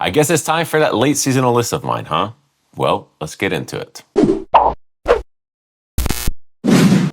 I guess it's time for that late seasonal list of mine, huh? Well, let's get into it.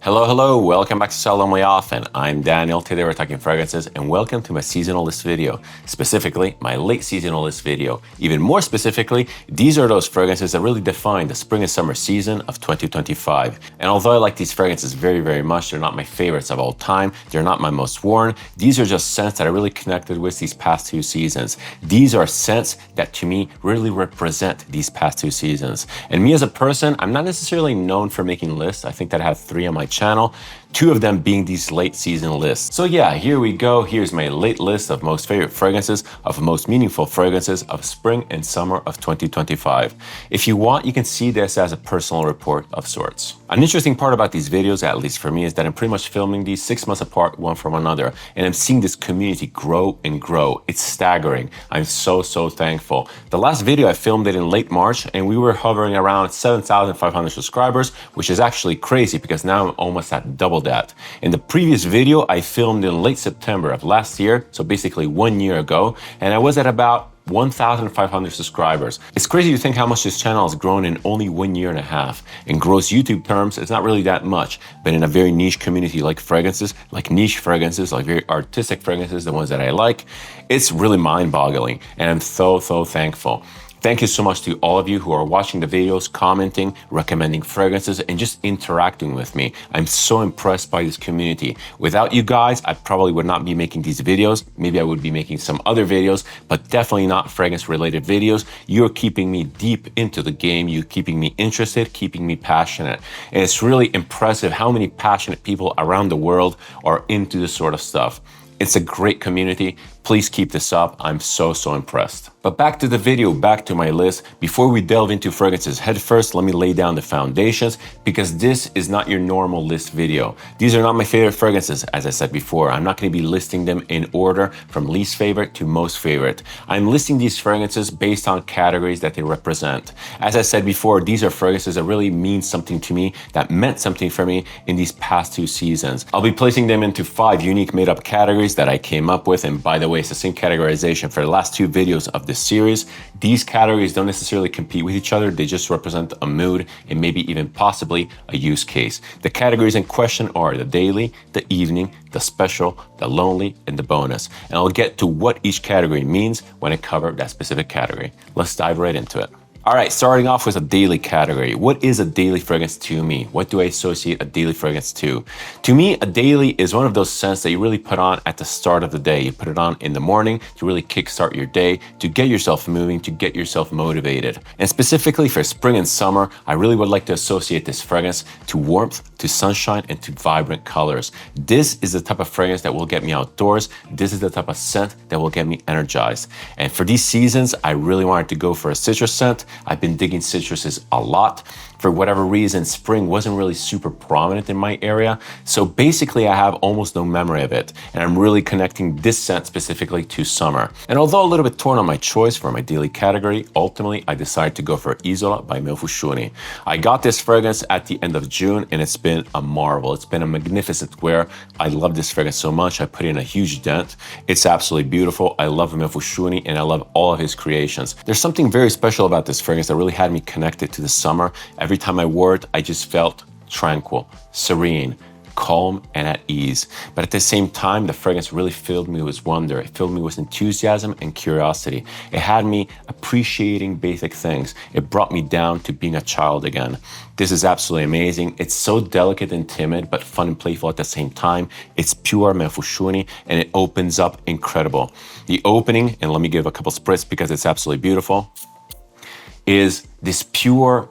Hello, welcome back to Seldom Way Often. I'm Daniel, today we're talking fragrances, and welcome to my seasonal list video, specifically my late seasonal list video. Even more specifically, these are those fragrances that really define the spring and summer season of 2025. And although I like these fragrances very much, they're not my favorites of all time, they're not my most worn, these are just scents that I really connected with these past two seasons. These are scents that to me really represent these past two seasons. And me as a person, I'm not necessarily known for making lists. I think that I have 3 on my channel, 2 of them being these late season lists. So yeah, here we go. Here's my late list of most favorite fragrances, of most meaningful fragrances of spring and summer of 2025. If you want, you can see this as a personal report of sorts. An interesting part about these videos, at least for me, is that I'm pretty much filming these 6 months apart, one from another, and I'm seeing this community grow and grow. It's staggering. I'm so thankful. The last video I filmed it in late March, and we were hovering around 7,500 subscribers, which is actually crazy because now I'm almost at double that. In the previous video, I filmed in late September of last year, so basically 1 year ago, and I was at about 1,500 subscribers. It's crazy to think how much this channel has grown in only 1 year and a half. In gross YouTube terms, it's not really that much, but in a very niche community like fragrances, like niche fragrances, like very artistic fragrances, the ones that I like, it's really mind-boggling, and I'm so thankful. Thank you so much to all of you who are watching the videos, commenting, recommending fragrances, and just interacting with me. I'm so impressed by this community. Without you guys, I probably would not be making these videos. Maybe I would be making some other videos, but definitely not fragrance-related videos. You're keeping me deep into the game. You're keeping me interested, keeping me passionate. And it's really impressive how many passionate people around the world are into this sort of stuff. It's a great community. Please keep this up. I'm so impressed. But back to the video, back to my list. Before we delve into fragrances head first, let me lay down the foundations because this is not your normal list video. These are not my favorite fragrances, as I said before. I'm not going to be listing them in order from least favorite to most favorite. I'm listing these fragrances based on categories that they represent. As I said before, these are fragrances that really mean something to me, that meant something for me in these past 2 seasons. I'll be placing them into 5 unique made-up categories that I came up with, and by the way, it's the same categorization for the last 2 videos of this series. These categories don't necessarily compete with each other. They just represent a mood and maybe even possibly a use case. The categories in question are the daily, the evening, the special, the lonely, and the bonus. And I'll get to what each category means when I cover that specific category. Let's dive right into it. All right, starting off with a daily category. What is a daily fragrance to me? What do I associate a daily fragrance to? To me, a daily is one of those scents that you really put on at the start of the day. You put it on in the morning to really kickstart your day, to get yourself moving, to get yourself motivated. And specifically for spring and summer, I really would like to associate this fragrance to warmth, to sunshine, and to vibrant colors. This is the type of fragrance that will get me outdoors. This is the type of scent that will get me energized. And for these seasons, I really wanted to go for a citrus scent. I've been digging citruses a lot. For whatever reason, spring wasn't really super prominent in my area. So basically I have almost no memory of it. And I'm really connecting this scent specifically to summer. And although a little bit torn on my choice for my daily category, ultimately I decided to go for Isola by Meo Fusciuni. I got this fragrance at the end of June and it's been a marvel. It's been a magnificent wear. I love this fragrance so much. I put in a huge dent. It's absolutely beautiful. I love Meo Fusciuni and I love all of his creations. There's something very special about this fragrance that really had me connected to the summer. Every time I wore it, I just felt tranquil, serene, calm, and at ease. But at the same time, the fragrance really filled me with wonder. It filled me with enthusiasm and curiosity. It had me appreciating basic things. It brought me down to being a child again. This is absolutely amazing. It's so delicate and timid, but fun and playful at the same time. It's pure Meo Fusciuni, and it opens up incredible. The opening, and let me give a couple spritz because it's absolutely beautiful, is this pure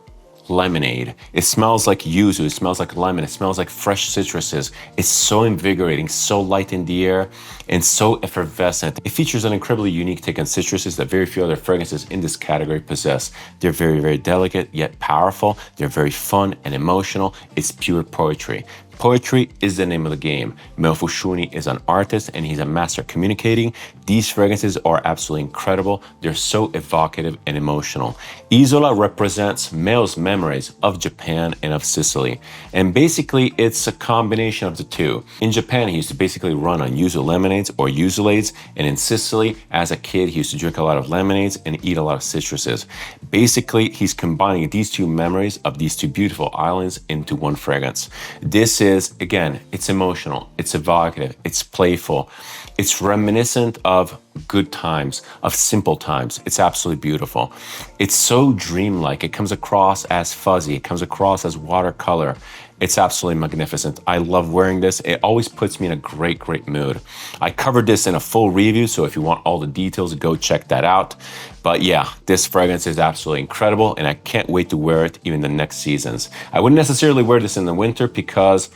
lemonade. It smells like yuzu, it smells like lemon, it smells like fresh citruses. It's so invigorating, so light in the air, and so effervescent. It features an incredibly unique take on citruses that very few other fragrances in this category possess. They're very delicate, yet powerful. They're very fun and emotional. It's pure poetry. Poetry is the name of the game. Meo Fusciuni is an artist and he's a master at communicating These fragrances are absolutely incredible. They're so evocative and emotional. Isola represents Meo's memories of Japan and of Sicily. And basically, it's a combination of the two. In Japan, he used to basically run on yuzu lemonades or yuzulades. And in Sicily, as a kid, he used to drink a lot of lemonades and eat a lot of citruses. Basically, he's combining these two memories of these two beautiful islands into one fragrance. This is, again, it's emotional, it's evocative, it's playful, it's reminiscent of good times, of simple times. It's absolutely beautiful. It's so dreamlike. It comes across as fuzzy. It comes across as watercolor. It's absolutely magnificent. I love wearing this. It always puts me in a great, great mood. I covered this in a full review, so if you want all the details, go check that out. But yeah, this fragrance is absolutely incredible, and I can't wait to wear it even the next seasons. I wouldn't necessarily wear this in the winter because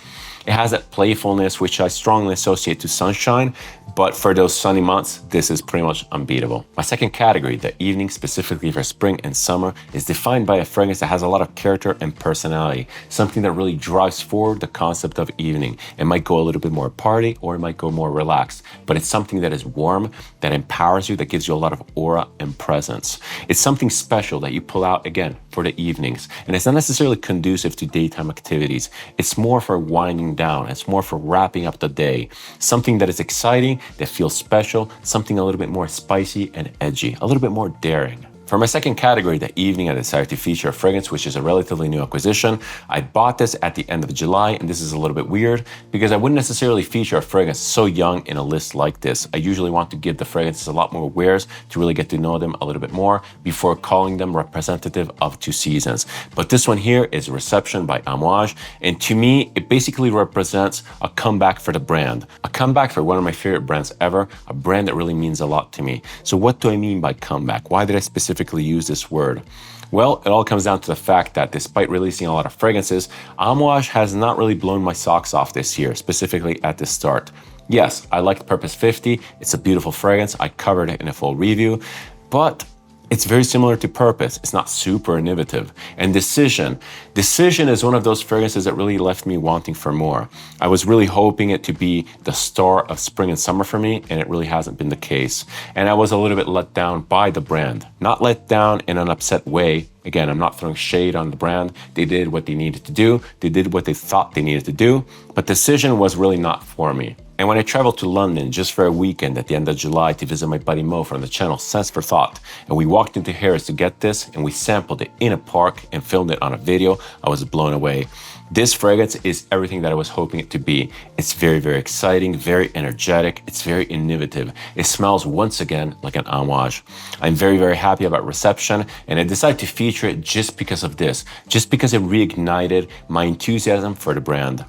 it has that playfulness, which I strongly associate to sunshine, but for those sunny months, this is pretty much unbeatable. My second category, the evening, specifically for spring and summer, is defined by a fragrance that has a lot of character and personality, something that really drives forward the concept of evening. It might go a little bit more party, or it might go more relaxed, but it's something that is warm, that empowers you, that gives you a lot of aura and presence. It's something special that you pull out, again, for the evenings, and it's not necessarily conducive to daytime activities. It's more for winding down. It's more for wrapping up the day. Something that is exciting, that feels special, something a little bit more spicy and edgy, a little bit more daring. For my second category, the evening, I decided to feature a fragrance which is a relatively new acquisition. I bought this at the end of July, and this is a little bit weird because I wouldn't necessarily feature a fragrance so young in a list like this. I usually want to give the fragrances a lot more wears to really get to know them a little bit more before calling them representative of two seasons. But this one here is Reception by Amouage, and to me, it basically represents a comeback for the brand. A comeback for one of my favorite brands ever, a brand that really means a lot to me. So what do I mean by comeback? Why did I specifically use this word? Well, it all comes down to the fact that despite releasing a lot of fragrances, Amouage has not really blown my socks off this year, specifically at the start. Yes, I liked Purpose 50. It's a beautiful fragrance. I covered it in a full review, but it's very similar to Purpose. It's not super innovative. And Decision is one of those fragrances that really left me wanting for more. I was really hoping it to be the star of spring and summer for me, and it really hasn't been the case. And I was a little bit let down by the brand. Not let down in an upset way. Again, I'm not throwing shade on the brand. They did what they needed to do. They did what they thought they needed to do. But Decision was really not for me. And when I traveled to London just for a weekend at the end of July to visit my buddy Mo from the channel Sense for Thought, and we walked into Harrods to get this, and we sampled it in a park and filmed it on a video, I was blown away. This fragrance is everything that I was hoping it to be. It's very, very exciting, very energetic, it's very innovative. It smells once again like an Amouage. I'm very, very happy about Reception, and I decided to feature it just because of this, just because it reignited my enthusiasm for the brand.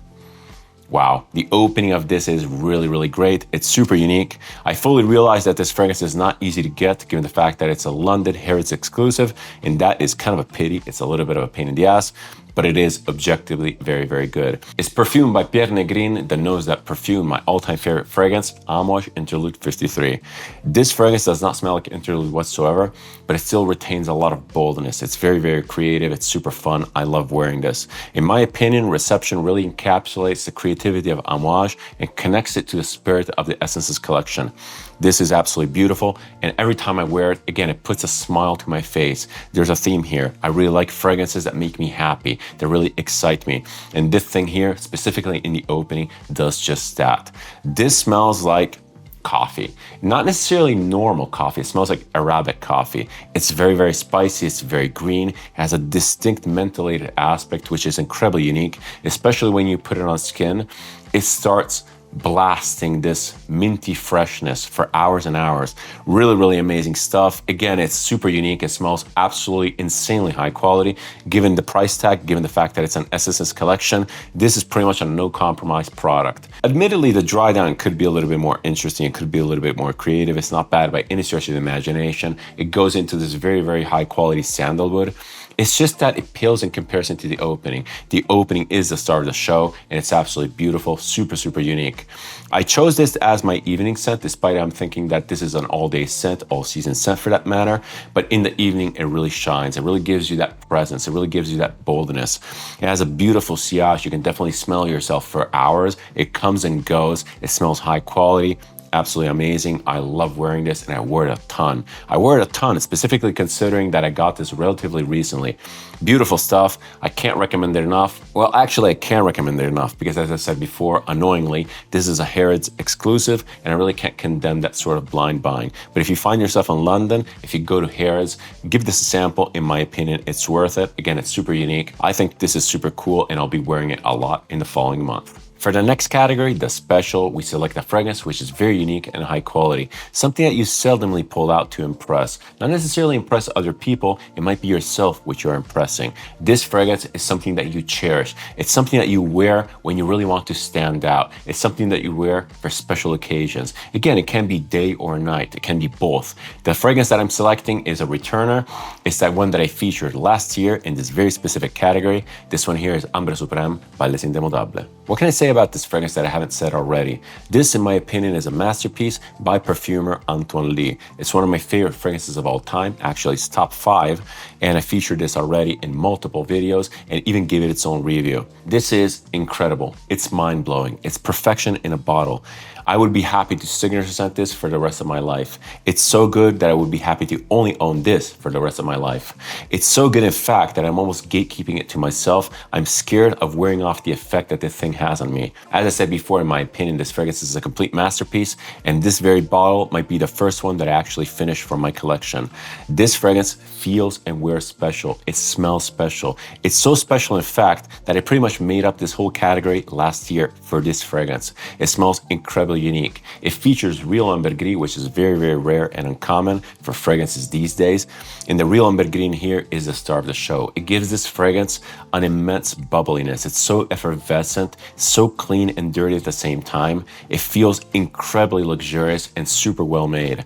Wow, the opening of this is really, really great. It's super unique. I fully realize that this fragrance is not easy to get given the fact that it's a London Harrods exclusive, and that is kind of a pity. It's a little bit of a pain in the ass, but it is objectively very, very good. It's perfumed by Pierre Negrin, the Knows That Perfume, my all-time favorite fragrance, Amouage Interlude 53. This fragrance does not smell like interlude whatsoever, but it still retains a lot of boldness. It's very, very creative. It's super fun. I love wearing this. In my opinion, Reception really encapsulates the creativity of Amouage and connects it to the spirit of the Essences collection. This is absolutely beautiful, and every time I wear it, again, it puts a smile to my face. There's a theme here. I really like fragrances that make me happy, that really excite me. And this thing here, specifically in the opening, does just that. This smells like coffee. Not necessarily normal coffee. It smells like Arabic coffee. It's very, very spicy. It's very green. It has a distinct mentholated aspect, which is incredibly unique, especially when you put it on skin. It starts blasting this minty freshness for hours and hours. Really, really amazing stuff. Again, it's super unique. It smells absolutely insanely high quality. Given the price tag, given the fact that it's an Essences collection, this is pretty much a no compromise product. Admittedly, the dry down could be a little bit more interesting. It could be a little bit more creative. It's not bad by any stretch of the imagination. It goes into this very, very high quality sandalwood. It's just that it pales in comparison to the opening. The opening is the star of the show, and it's absolutely beautiful, super, super unique. I chose this as my evening scent, despite I'm thinking that this is an all-day scent, all-season scent for that matter. But in the evening, it really shines. It really gives you that presence. It really gives you that boldness. It has a beautiful sillage. You can definitely smell yourself for hours. It comes and goes. It smells high quality. absolutely amazing. I love wearing this and I wear it a ton. I wear it a ton, specifically considering that I got this relatively recently. Beautiful stuff. I can't recommend it enough. Well, actually, I can recommend it enough because, as I said before, annoyingly, this is a Harrods exclusive and I really can't condemn that sort of blind buying. But if you find yourself in London, if you go to Harrods, give this a sample. In my opinion, it's worth it. Again, it's super unique. I think this is super cool and I'll be wearing it a lot in the following month. For the next category, the special, we select a fragrance which is very unique and high quality, something that you seldomly pull out to impress. Not necessarily impress other people, it might be yourself which you're impressing. This fragrance is something that you cherish. It's something that you wear when you really want to stand out. It's something that you wear for special occasions. Again, it can be day or night, it can be both. The fragrance that I'm selecting is a returner. It's that one that I featured last year in this very specific category. This one here is Ambre Supreme by Les Indemodables. What can I say about this fragrance that I haven't said already? This, in my opinion, is a masterpiece by perfumer Antoine Lee. It's one of my favorite fragrances of all time. Actually, it's top 5, and I featured this already in multiple videos and even gave it its own review. This is incredible. It's mind-blowing. It's perfection in a bottle. I would be happy to signature scent this for the rest of my life. It's so good that I would be happy to only own this for the rest of my life. It's so good, in fact, that I'm almost gatekeeping it to myself. I'm scared of wearing off the effect that this thing has on me. As I said before, in my opinion, this fragrance is a complete masterpiece, and this very bottle might be the first one that I actually finished from my collection. This fragrance feels and wears special. It smells special. It's so special, in fact, that I pretty much made up this whole category last year for this fragrance. It smells incredibly unique. It features real ambergris, which is very, very rare and uncommon for fragrances these days. And the real ambergris here is the star of the show. It gives this fragrance an immense bubbliness. It's so effervescent, so clean and dirty at the same time. It feels incredibly luxurious and super well made.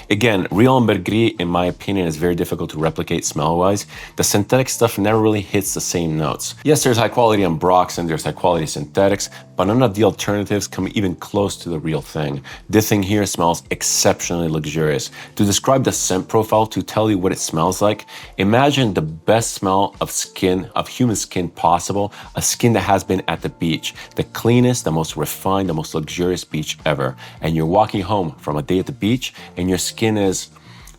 Again, real ambergris, in my opinion, is very difficult to replicate smell-wise. The synthetic stuff never really hits the same notes. Yes, there's high quality ambrox and there's high quality synthetics, but none of the alternatives come even close to the real thing. This thing here smells exceptionally luxurious. To describe the scent profile, to tell you what it smells like, imagine the best smell of skin, of human skin possible, a skin that has been at the beach, the cleanest, the most refined, the most luxurious beach ever. And you're walking home from a day at the beach and your skin is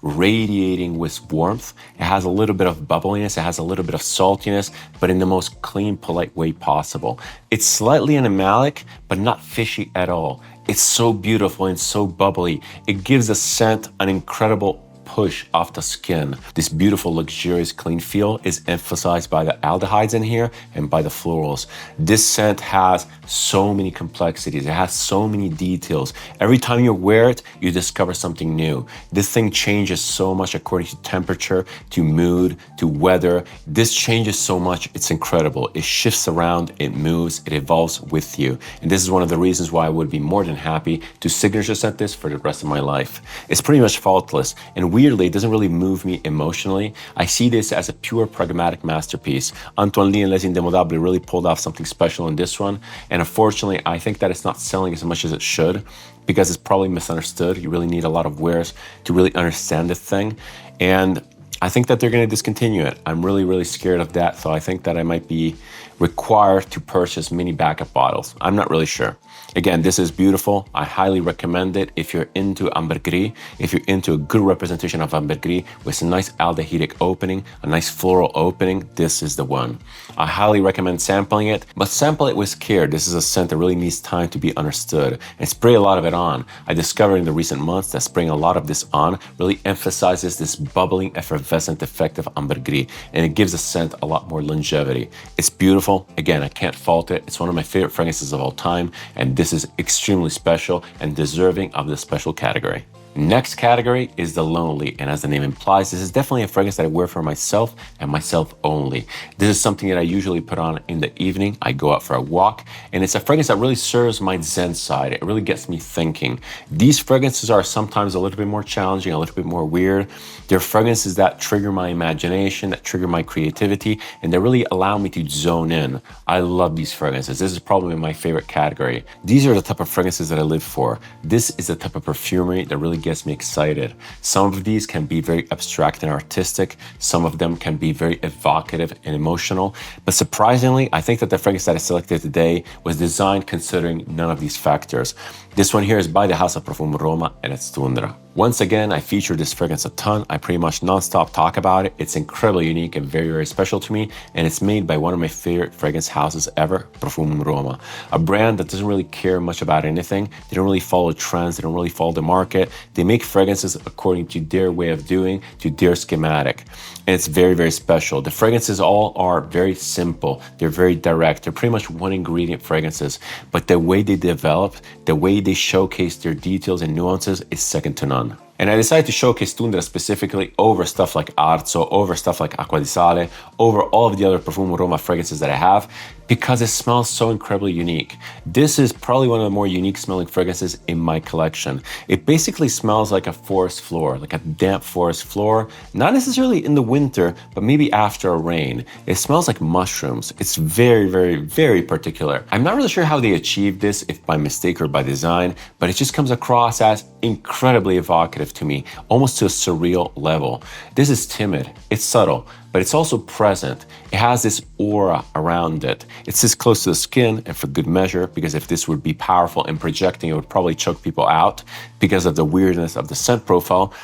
radiating with warmth. It has a little bit of bubbliness, it has a little bit of saltiness, but in the most clean, polite way possible. It's slightly animalic, but not fishy at all. It's so beautiful and so bubbly. It gives the scent an incredible push off the skin. This beautiful, luxurious, clean feel is emphasized by the aldehydes in here and by the florals. This scent has so many complexities. It has so many details. Every time you wear it, you discover something new. This thing changes so much according to temperature, to mood, to weather. This changes so much, it's incredible. It shifts around, it moves, it evolves with you. And this is one of the reasons why I would be more than happy to signature scent this for the rest of my life. It's pretty much faultless, and weirdly, it doesn't really move me emotionally. I see this as a pure pragmatic masterpiece. Antoine Lee and Les Indemodables really pulled off something special in this one, and unfortunately, I think that it's not selling as much as it should because it's probably misunderstood. You really need a lot of wears to really understand this thing, and I think that they're going to discontinue it. I'm really, really scared of that, so I think that I might be required to purchase mini backup bottles. I'm not really sure. Again, this is beautiful. I highly recommend it if you're into ambergris, if you're into a good representation of ambergris with a nice aldehydic opening, a nice floral opening, this is the one. I highly recommend sampling it, but sample it with care. This is a scent that really needs time to be understood, and spray a lot of it on. I discovered in the recent months that spraying a lot of this on really emphasizes this bubbling, effervescent effect of ambergris, and it gives the scent a lot more longevity. It's beautiful. Again, I can't fault it. It's one of my favorite fragrances of all time, and this is extremely special and deserving of the special category. Next category is the Lonely, and as the name implies, this is definitely a fragrance that I wear for myself and myself only. This is something that I usually put on in the evening. I go out for a walk, and it's a fragrance that really serves my Zen side. It really gets me thinking. These fragrances are sometimes a little bit more challenging, a little bit more weird. They're fragrances that trigger my imagination, that trigger my creativity, and they really allow me to zone in. I love these fragrances. This is probably my favorite category. These are the type of fragrances that I live for. This is the type of perfumery that really gets me excited. Some of these can be very abstract and artistic. Some of them can be very evocative and emotional. But surprisingly, I think that the fragrance that I selected today was designed considering none of these factors. This one here is by the house of Profumum Roma, and it's Thundra. Once again, I feature this fragrance a ton. I pretty much non-stop talk about it. It's incredibly unique and very, very special to me, and it's made by one of my favorite fragrance houses ever, Profumum Roma. A brand that doesn't really care much about anything. They don't really follow trends. They don't really follow the market. They make fragrances according to their way of doing, to their schematic. And it's very, very special. The fragrances all are very simple. They're very direct. They're pretty much one ingredient fragrances, but the way they develop, the way they showcase their details and nuances is second to none. And I decided to showcase Thundra specifically over stuff like Arzo, over stuff like Acqua di Sale, over all of the other Profumum Roma fragrances that I have, because it smells so incredibly unique. This is probably one of the more unique smelling fragrances in my collection. It basically smells like a forest floor, like a damp forest floor, not necessarily in the winter, but maybe after a rain. It smells like mushrooms. It's very, very, very particular. I'm not really sure how they achieved this, if by mistake or by design, but it just comes across as incredibly evocative to me, almost to a surreal level. This is timid, it's subtle, but it's also present. It has this aura around it. It sits close to the skin, and for good measure, because if this would be powerful and projecting, it would probably choke people out because of the weirdness of the scent profile.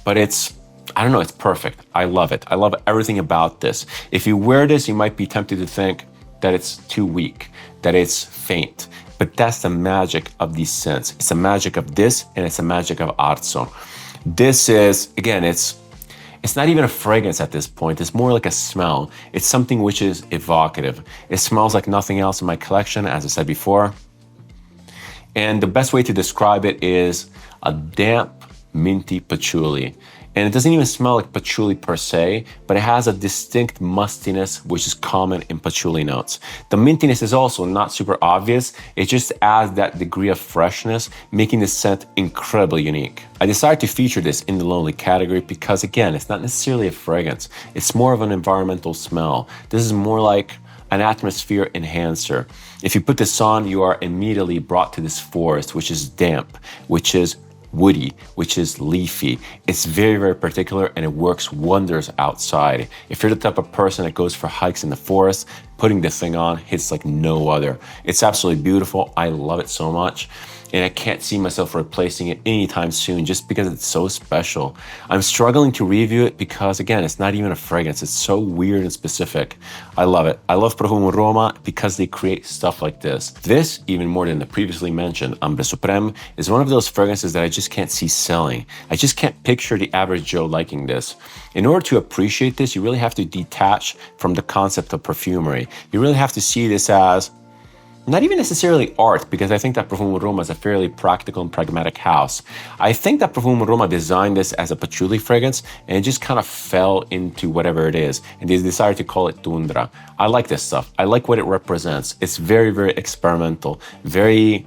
But it's, I don't know, it's perfect. I love it. I love everything about this. If you wear this, you might be tempted to think that it's too weak, that it's faint. But that's the magic of these scents. It's the magic of this, and it's the magic of Arzo. This is, again, it's not even a fragrance at this point. It's more like a smell. It's something which is evocative. It smells like nothing else in my collection, as I said before. And the best way to describe it is a damp, minty patchouli. And it doesn't even smell like patchouli per se, but it has a distinct mustiness, which is common in patchouli notes. The mintiness is also not super obvious. It just adds that degree of freshness, making the scent incredibly unique. I decided to feature this in the lonely category because, again, it's not necessarily a fragrance. It's more of an environmental smell. This is more like an atmosphere enhancer. If you put this on, you are immediately brought to this forest, which is damp, which is woody, which is leafy. It's very, very particular, and it works wonders outside. If you're the type of person that goes for hikes in the forest, putting this thing on hits like no other. It's absolutely beautiful. I love it so much. And I can't see myself replacing it anytime soon just because it's so special. I'm struggling to review it because, again, it's not even a fragrance. It's so weird and specific. I love it. I love Profumum Roma because they create stuff like this. This, even more than the previously mentioned Ambre Supreme, is one of those fragrances that I just can't see selling. I just can't picture the average Joe liking this. In order to appreciate this, you really have to detach from the concept of perfumery. You really have to see this as not even necessarily art, because I think that Profumum Roma is a fairly practical and pragmatic house. I think that Profumum Roma designed this as a patchouli fragrance, and it just kind of fell into whatever it is, and they decided to call it Thundra. I like this stuff. I like what it represents. It's very, very experimental, very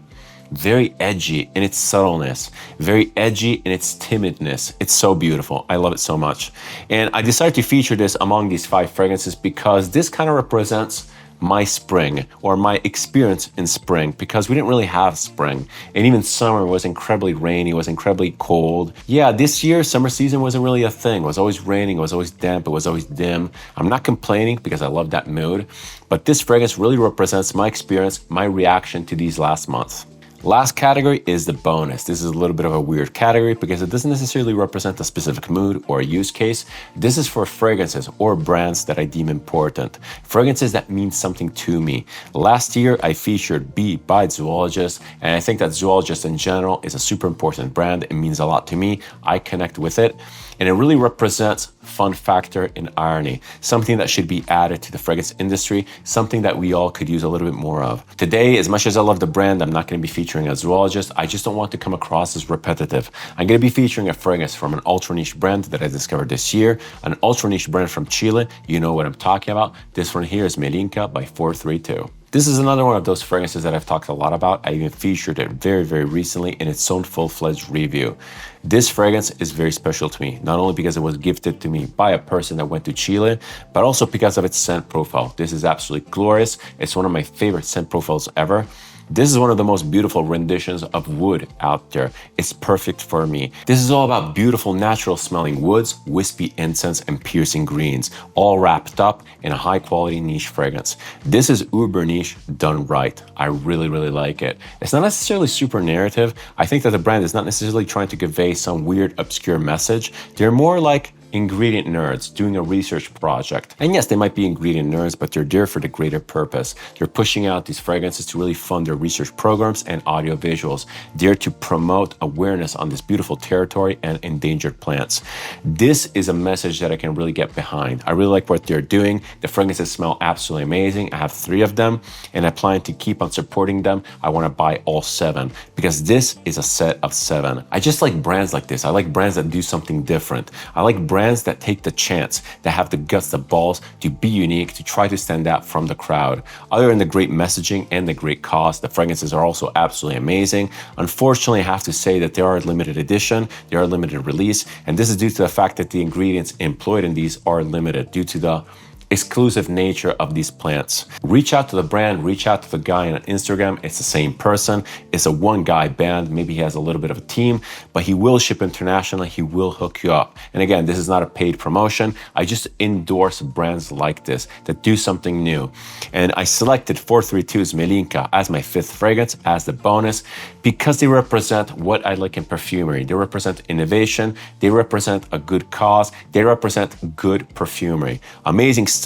edgy in its subtleness, very edgy in its timidness. It's so beautiful. I love it so much. And I decided to feature this among these 5 fragrances because this kind of represents my spring, or my experience in spring, because we didn't really have spring, and even summer was incredibly rainy, was incredibly cold. Yeah, this year summer season wasn't really a thing. It was always raining, it was always damp, it was always dim. I'm not complaining because I love that mood, but this fragrance really represents my experience, my reaction to these last months. Last category is the bonus. This is a little bit of a weird category because it doesn't necessarily represent a specific mood or a use case. This is for fragrances or brands that I deem important. Fragrances that mean something to me. Last year, I featured Bee by Zoologist, and I think that Zoologist in general is a super important brand. It means a lot to me. I connect with it, and it really represents fun factor and irony, something that should be added to the fragrance industry, something that we all could use a little bit more of. Today, as much as I love the brand, I'm not going to be featuring a Zoologist. I just don't want to come across as repetitive. I'm going to be featuring a fragrance from an ultra niche brand that I discovered this year, an ultra niche brand from Chile. You know what I'm talking about. This one here is Melinka by 432. This is another one of those fragrances that I've talked a lot about. I even featured it very, very recently in its own full-fledged review. This fragrance is very special to me, not only because it was gifted to me by a person that went to Chile, but also because of its scent profile. This is absolutely glorious. It's one of my favorite scent profiles ever. This is one of the most beautiful renditions of wood out there. It's perfect for me. This is all about beautiful, natural smelling woods, wispy incense, and piercing greens, all wrapped up in a high quality niche fragrance. This is uber niche done right. I really, really like it. It's not necessarily super narrative. I think that the brand is not necessarily trying to convey some weird, obscure message. They're more like ingredient nerds doing a research project. And yes, they might be ingredient nerds, but they're there for the greater purpose. They're pushing out these fragrances to really fund their research programs and audio visuals, there to promote awareness on this beautiful territory and endangered plants. This is a message that I can really get behind. I really like what they're doing. The fragrances smell absolutely amazing. I have 3 of them and I plan to keep on supporting them. I want to buy all 7 because this is a set of 7. I just like brands like this. I like brands that do something different. I like brands that take the chance, that have the guts, the balls to be unique, to try to stand out from the crowd. Other than the great messaging and the great cost, the fragrances are also absolutely amazing. Unfortunately, I have to say that they are limited edition, they are limited release, and this is due to the fact that the ingredients employed in these are limited due to the exclusive nature of these plants. Reach out to the brand, reach out to the guy on Instagram. It's the same person. It's a one guy band. Maybe he has a little bit of a team, but he will ship internationally. He will hook you up. And again, this is not a paid promotion. I just endorse brands like this that do something new. And I selected 432's Melinka as my 5th fragrance as the bonus because they represent what I like in perfumery. They represent innovation. They represent a good cause. They represent good perfumery. Amazing stuff.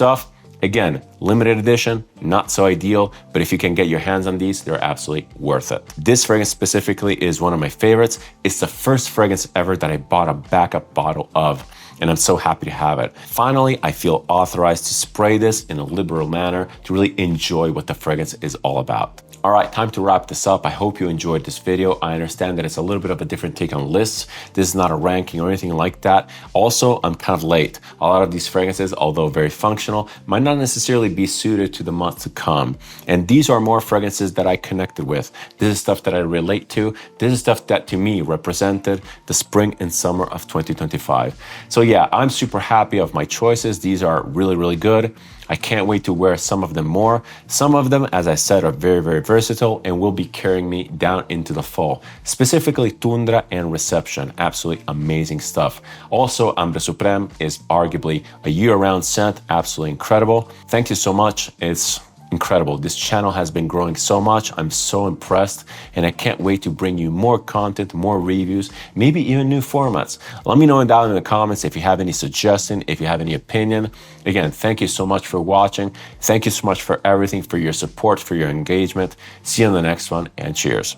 Again, limited edition, not so ideal, but if you can get your hands on these, they're absolutely worth it. This fragrance specifically is one of my favorites. It's the first fragrance ever that I bought a backup bottle of, and I'm so happy to have it. Finally, I feel authorized to spray this in a liberal manner to really enjoy what the fragrance is all about. All right, time to wrap this up. I hope you enjoyed this video. I understand that it's a little bit of a different take on lists. This is not a ranking or anything like that. Also, I'm kind of late. A lot of these fragrances, although very functional, might not necessarily be suited to the month to come. And these are more fragrances that I connected with. This is stuff that I relate to. This is stuff that to me represented the spring and summer of 2025. So yeah, I'm super happy of my choices. These are really, really good. I can't wait to wear some of them more. Some of them, as I said, are very, very versatile and will be carrying me down into the fall. Specifically Thundra and Reception, absolutely amazing stuff. Also, Ambre Supreme is arguably a year-round scent, absolutely incredible. Thank you so much. It's incredible. This channel has been growing so much. I'm so impressed and I can't wait to bring you more content, more reviews, maybe even new formats. Let me know down in the comments if you have any suggestion, if you have any opinion. Again, thank you so much for watching. Thank you so much for everything, for your support, for your engagement. See you in the next one and cheers.